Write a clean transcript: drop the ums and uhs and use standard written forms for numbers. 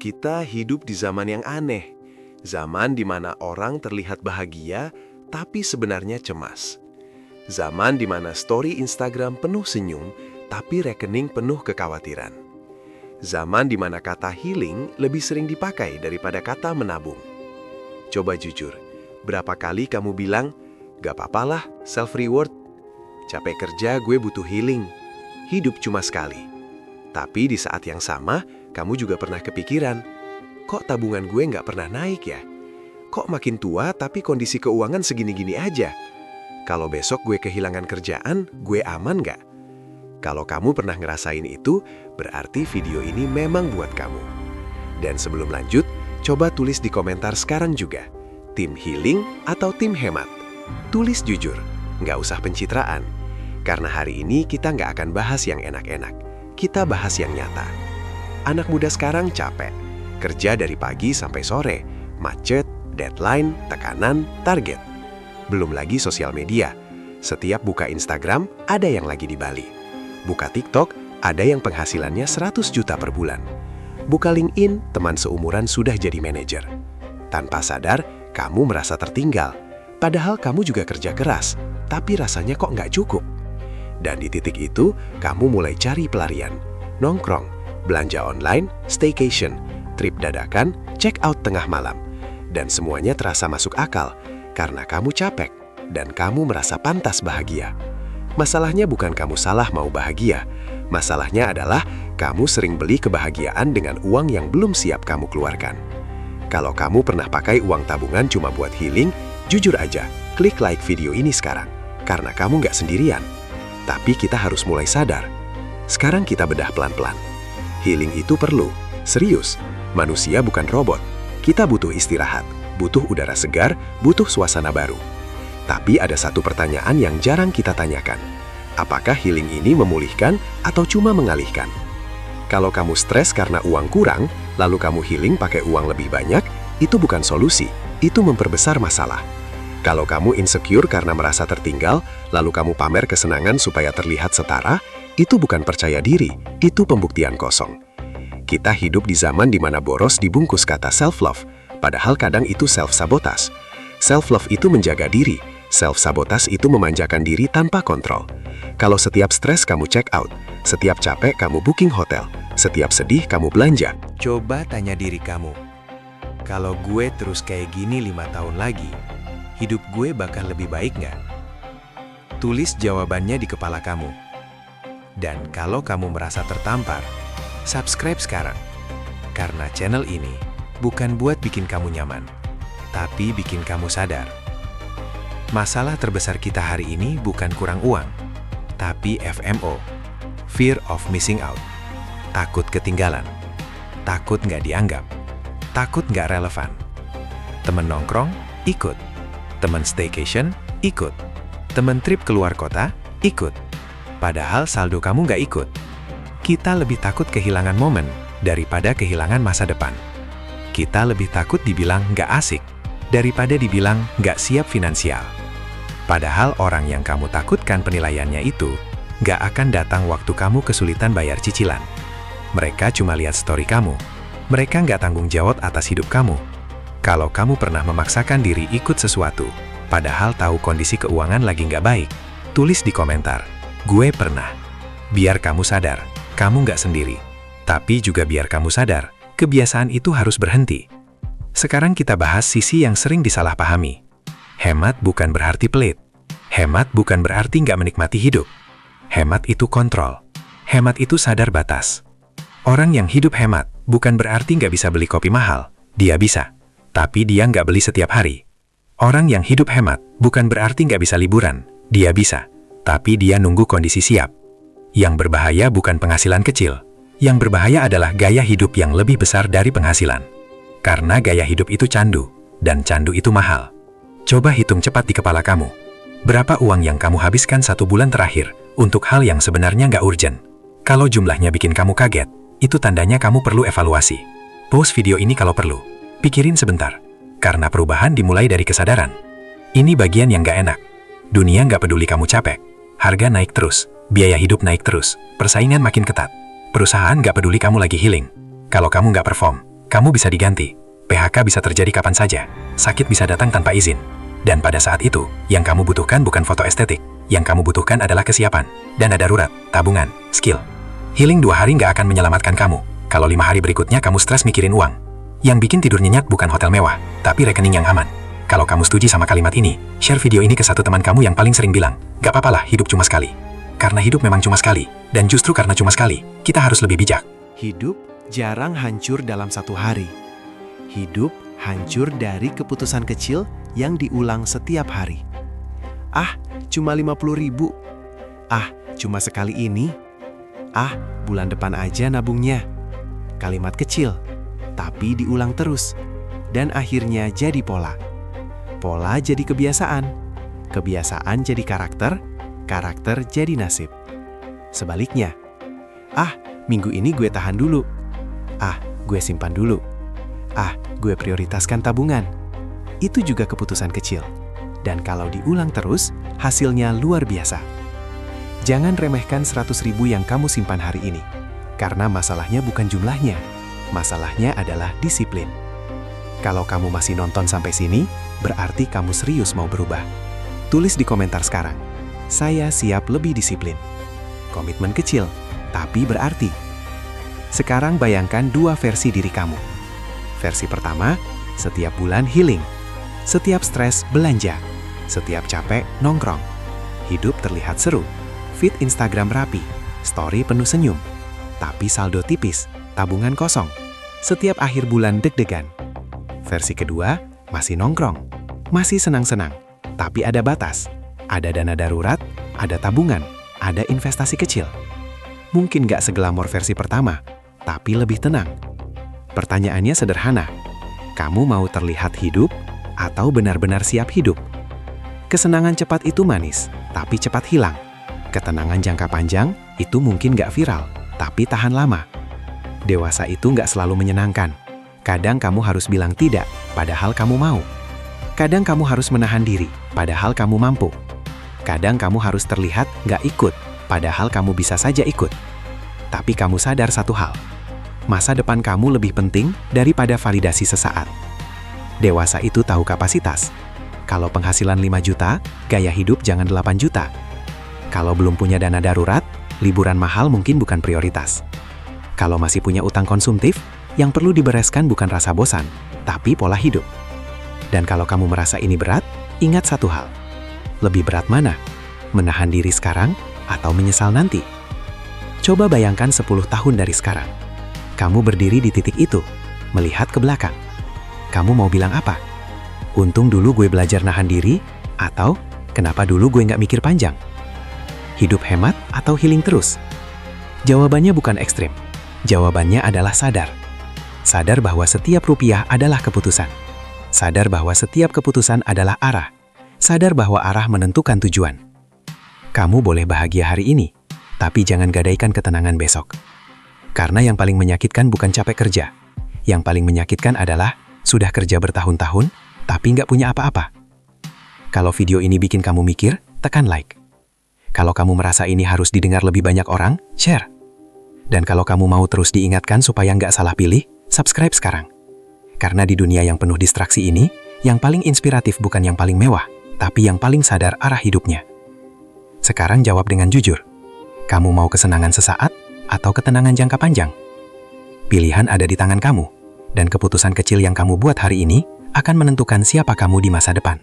Kita hidup di zaman yang aneh. Zaman di mana orang terlihat bahagia, tapi sebenarnya cemas. Zaman di mana story Instagram penuh senyum, tapi rekening penuh kekhawatiran. Zaman di mana kata healing lebih sering dipakai daripada kata menabung. Coba jujur, berapa kali kamu bilang, "Gak apa-apalah, self-reward. Capek kerja, gue butuh healing. Hidup cuma sekali." Tapi di saat yang sama, kamu juga pernah kepikiran, kok tabungan gue nggak pernah naik ya? Kok makin tua tapi kondisi keuangan segini-gini aja? Kalau besok gue kehilangan kerjaan, gue aman nggak? Kalau kamu pernah ngerasain itu, berarti video ini memang buat kamu. Dan sebelum lanjut, coba tulis di komentar sekarang juga. Tim healing atau tim hemat? Tulis jujur, nggak usah pencitraan. Karena hari ini kita nggak akan bahas yang enak-enak. Kita bahas yang nyata. Anak muda sekarang capek, kerja dari pagi sampai sore, macet, deadline, tekanan, target. Belum lagi sosial media. Setiap buka Instagram, ada yang lagi di Bali. Buka TikTok, ada yang penghasilannya 100 juta per bulan. Buka LinkedIn, teman seumuran sudah jadi manajer. Tanpa sadar, kamu merasa tertinggal. Padahal kamu juga kerja keras, tapi rasanya kok nggak cukup. Dan di titik itu, kamu mulai cari pelarian. Nongkrong, belanja online, staycation, trip dadakan, check out tengah malam. Dan semuanya terasa masuk akal, karena kamu capek, dan kamu merasa pantas bahagia. Masalahnya bukan kamu salah mau bahagia. Masalahnya adalah kamu sering beli kebahagiaan dengan uang yang belum siap kamu keluarkan. Kalau kamu pernah pakai uang tabungan cuma buat healing, jujur aja, klik like video ini sekarang. Karena kamu nggak sendirian. Tapi kita harus mulai sadar. Sekarang kita bedah pelan-pelan. Healing itu perlu. Serius, manusia bukan robot. Kita butuh istirahat, butuh udara segar, butuh suasana baru. Tapi ada satu pertanyaan yang jarang kita tanyakan. Apakah healing ini memulihkan atau cuma mengalihkan? Kalau kamu stres karena uang kurang, lalu kamu healing pakai uang lebih banyak, itu bukan solusi, itu memperbesar masalah. Kalau kamu insecure karena merasa tertinggal, lalu kamu pamer kesenangan supaya terlihat setara, itu bukan percaya diri, itu pembuktian kosong. Kita hidup di zaman di mana boros dibungkus kata self-love, padahal kadang itu self-sabotage. Self-love itu menjaga diri, self-sabotage itu memanjakan diri tanpa kontrol. Kalau setiap stres kamu check out, setiap capek kamu booking hotel, setiap sedih kamu belanja. Coba tanya diri kamu, kalau gue terus kayak gini 5 tahun lagi, hidup gue bakal lebih baik nggak? Tulis jawabannya di kepala kamu. Dan kalau kamu merasa tertampar, subscribe sekarang. Karena channel ini bukan buat bikin kamu nyaman, tapi bikin kamu sadar. Masalah terbesar kita hari ini bukan kurang uang, tapi FMO, Fear of Missing Out. Takut ketinggalan, takut nggak dianggap, takut nggak relevan. Temen nongkrong, ikut. Temen staycation, ikut. Temen trip keluar kota, ikut. Padahal saldo kamu nggak ikut. Kita lebih takut kehilangan momen daripada kehilangan masa depan. Kita lebih takut dibilang nggak asik daripada dibilang nggak siap finansial. Padahal orang yang kamu takutkan penilaiannya itu nggak akan datang waktu kamu kesulitan bayar cicilan. Mereka cuma lihat story kamu. Mereka nggak tanggung jawab atas hidup kamu. Kalau kamu pernah memaksakan diri ikut sesuatu, padahal tahu kondisi keuangan lagi nggak baik, tulis di komentar, gue pernah. Biar kamu sadar, kamu nggak sendiri. Tapi juga biar kamu sadar, kebiasaan itu harus berhenti. Sekarang kita bahas sisi yang sering disalahpahami. Hemat bukan berarti pelit. Hemat bukan berarti nggak menikmati hidup. Hemat itu kontrol. Hemat itu sadar batas. Orang yang hidup hemat bukan berarti nggak bisa beli kopi mahal. Dia bisa. Tapi dia nggak beli setiap hari. Orang yang hidup hemat bukan berarti nggak bisa liburan. Dia bisa. Tapi dia nunggu kondisi siap. Yang berbahaya bukan penghasilan kecil. Yang berbahaya adalah gaya hidup yang lebih besar dari penghasilan. Karena gaya hidup itu candu. Dan candu itu mahal. Coba hitung cepat di kepala kamu. Berapa uang yang kamu habiskan 1 bulan terakhir untuk hal yang sebenarnya nggak urgent? Kalau jumlahnya bikin kamu kaget, itu tandanya kamu perlu evaluasi. Pause video ini kalau perlu. Pikirin sebentar, karena perubahan dimulai dari kesadaran. Ini bagian yang gak enak. Dunia gak peduli kamu capek. Harga naik terus, biaya hidup naik terus, persaingan makin ketat. Perusahaan gak peduli kamu lagi healing. Kalau kamu gak perform, Kamu bisa diganti. PHK bisa terjadi kapan saja. Sakit bisa datang tanpa izin. Dan pada saat itu, yang kamu butuhkan bukan foto estetik. Yang kamu butuhkan adalah kesiapan, dana darurat, tabungan, skill. Healing 2 hari nggak akan menyelamatkan kamu. Kalau 5 hari berikutnya kamu stres mikirin uang. Yang bikin tidur nyenyak bukan hotel mewah, tapi rekening yang aman. Kalau kamu setuju sama kalimat ini, share video ini ke satu teman kamu yang paling sering bilang, gak apa-apalah hidup cuma sekali. Karena hidup memang cuma sekali, dan justru karena cuma sekali, kita harus lebih bijak. Hidup jarang hancur dalam satu hari. Hidup hancur dari keputusan kecil yang diulang setiap hari. Ah, cuma 50.000. Ah, cuma sekali ini. Ah, bulan depan aja nabungnya. Kalimat kecil, tapi diulang terus. Dan akhirnya jadi pola. Pola jadi kebiasaan. Kebiasaan jadi karakter. Karakter jadi nasib. Sebaliknya, ah, minggu ini gue tahan dulu. Ah, gue simpan dulu. Ah, gue prioritaskan tabungan. Itu juga keputusan kecil. Dan kalau diulang terus, hasilnya luar biasa. Jangan remehkan 100.000 yang kamu simpan hari ini. Karena masalahnya bukan jumlahnya. Masalahnya adalah disiplin. Kalau kamu masih nonton sampai sini, berarti kamu serius mau berubah. Tulis di komentar sekarang. Saya siap lebih disiplin. Komitmen kecil, tapi berarti. Sekarang bayangkan 2 versi diri kamu. Versi pertama, setiap bulan healing. Setiap stres belanja. Setiap capek nongkrong. Hidup terlihat seru. Feed Instagram rapi. Story penuh senyum. Tapi saldo tipis, tabungan kosong. Setiap akhir bulan deg-degan. Versi kedua, masih nongkrong. Masih senang-senang. Tapi ada batas. Ada dana darurat, ada tabungan, ada investasi kecil. Mungkin gak seglamor versi pertama, tapi lebih tenang. Pertanyaannya sederhana. Kamu mau terlihat hidup atau benar-benar siap hidup? Kesenangan cepat itu manis, tapi cepat hilang. Ketenangan jangka panjang itu mungkin gak viral, tapi tahan lama. Dewasa itu gak selalu menyenangkan. Kadang kamu harus bilang tidak, padahal kamu mau. Kadang kamu harus menahan diri, padahal kamu mampu. Kadang kamu harus terlihat gak ikut, padahal kamu bisa saja ikut. Tapi kamu sadar satu hal. Masa depan kamu lebih penting daripada validasi sesaat. Dewasa itu tahu kapasitas. Kalau penghasilan 5 juta, gaya hidup jangan 8 juta. Kalau belum punya dana darurat, liburan mahal mungkin bukan prioritas. Kalau masih punya utang konsumtif, yang perlu dibereskan bukan rasa bosan, tapi pola hidup. Dan kalau kamu merasa ini berat, ingat satu hal. Lebih berat mana? Menahan diri sekarang atau menyesal nanti? Coba bayangkan 10 tahun dari sekarang. Kamu berdiri di titik itu, melihat ke belakang. Kamu mau bilang apa? Untung dulu gue belajar nahan diri, atau kenapa dulu gue nggak mikir panjang? Hidup hemat atau healing terus? Jawabannya bukan ekstrim. Jawabannya adalah sadar. Sadar bahwa setiap rupiah adalah keputusan. Sadar bahwa setiap keputusan adalah arah. Sadar bahwa arah menentukan tujuan. Kamu boleh bahagia hari ini, tapi jangan gadaikan ketenangan besok. Karena yang paling menyakitkan bukan capek kerja. Yang paling menyakitkan adalah sudah kerja bertahun-tahun, tapi nggak punya apa-apa. Kalau video ini bikin kamu mikir, tekan like. Kalau kamu merasa ini harus didengar lebih banyak orang, share. Dan kalau kamu mau terus diingatkan supaya nggak salah pilih, subscribe sekarang. Karena di dunia yang penuh distraksi ini, yang paling inspiratif bukan yang paling mewah, tapi yang paling sadar arah hidupnya. Sekarang jawab dengan jujur. Kamu mau kesenangan sesaat atau ketenangan jangka panjang? Pilihan ada di tangan kamu, dan keputusan kecil yang kamu buat hari ini akan menentukan siapa kamu di masa depan.